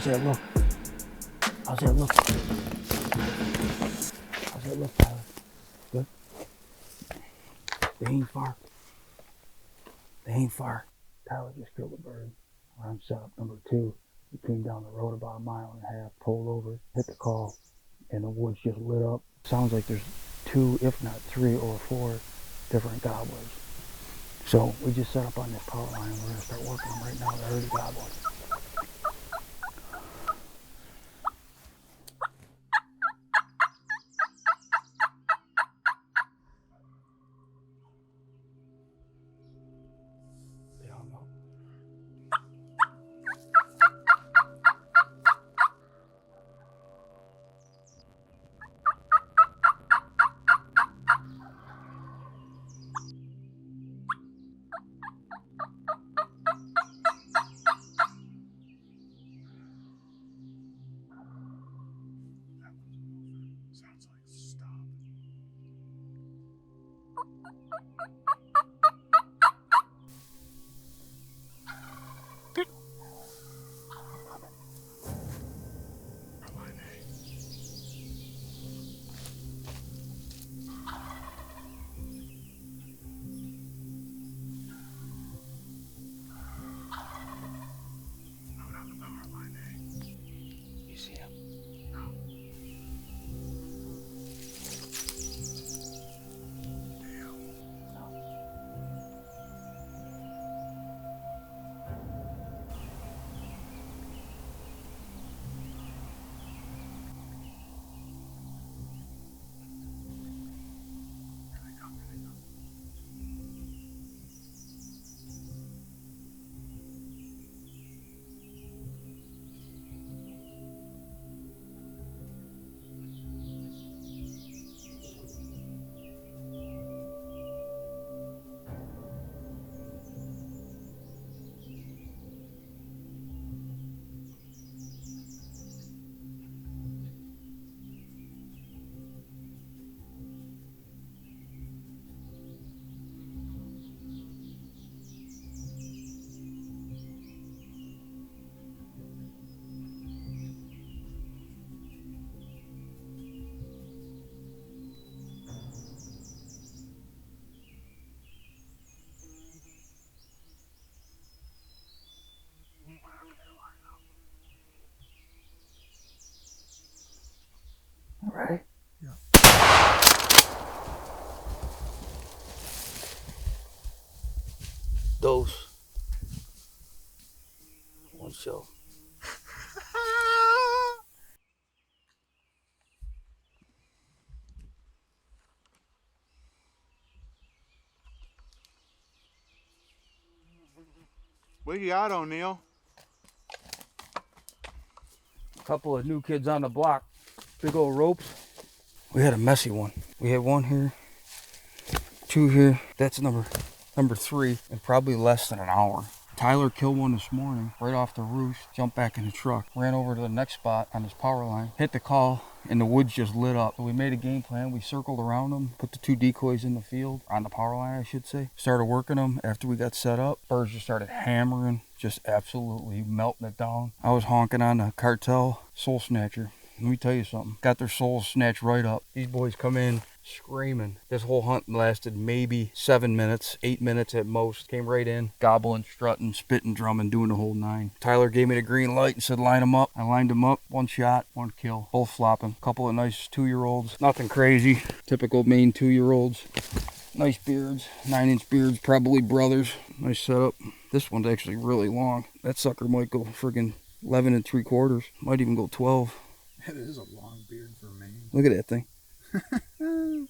How's that look? How's that look? How's that look, Tyler? Good? They ain't far. They ain't far. Tyler just killed a bird. We're on setup number 2. We came down the road about 1.5 miles, pulled over, hit the call, and the woods just lit up. Sounds like there's 2, if not 3 or 4 different gobblers. So we just set up on this power line and we're gonna start working them right now. They're already gobbling. They hung up. Sounds like stop. Line A. Load on the power line A. You see him? No. Damn. Here they come, here they come. All right. Yeah. Dose. One shell. What you got, O'Neal? Couple of new kids on the block. Big old ropes. We had a messy one. We had 1 here, 2 here. That's number 3 in probably less than an hour. Tyler killed one this morning right off the roost, jumped back in the truck, ran over to the next spot on his power line, hit the call, and the woods just lit up. So we made a game plan. We circled around them, put the 2 decoys in the field, on the power line I should say. Started working them after we got set up. Birds just started hammering, just absolutely melting it down. I was honking on the Cartel soul snatcher. Let me tell you something. Got their souls snatched right up. These boys come in screaming. This whole hunt lasted maybe 7 minutes, 8 minutes at most. Came right in, gobbling, strutting, spitting, drumming, doing the whole 9. Tyler gave me the green light and said line them up. I lined them up. 1 shot, 1 kill. Both flopping. Couple of nice 2-year-olds. Nothing crazy. Typical Maine 2-year-olds. Nice beards. 9-inch beards, probably brothers. Nice setup. This one's actually really long. That sucker might go friggin' 11 3/4. Might even go 12. That is a long beard for Maine. Look at that thing.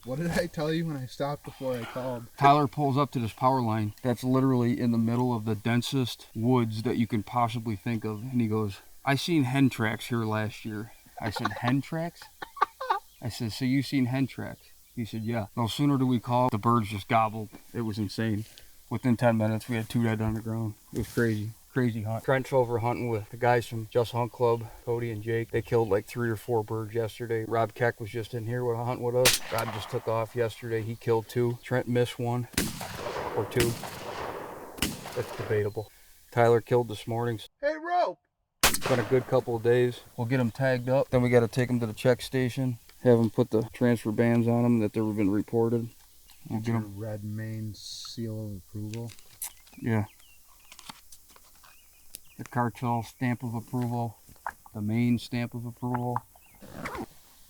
What did I tell you when I stopped before I called? Tyler pulls up to this power line that's literally in the middle of the densest woods that you can possibly think of. And he goes, I seen hen tracks here last year. I said, hen tracks? I said, so you seen hen tracks? He said, yeah. No sooner do we call, the birds just gobbled. It was insane. Within 10 minutes, we had 2 dead on the ground. It was crazy. Crazy hunt. Trench over hunting with the guys from Just Hunt Club, Cody and Jake. They killed like 3 or 4 birds yesterday. Rob Keck was just in here with a hunt with us. Rob just took off yesterday. He killed 2. Trent missed 1 or 2. That's debatable. Tyler killed this morning. Hey, Rope! It's been a good couple of days. We'll get them tagged up. Then we got to take them to the check station. Have them put the transfer bands on them that they've been reported. We'll get them. Red MAINE seal of approval. Yeah. The Cartel stamp of approval. The MAINE stamp of approval.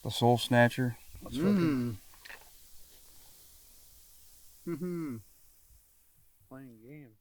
The Soul Snatcher. Playing games.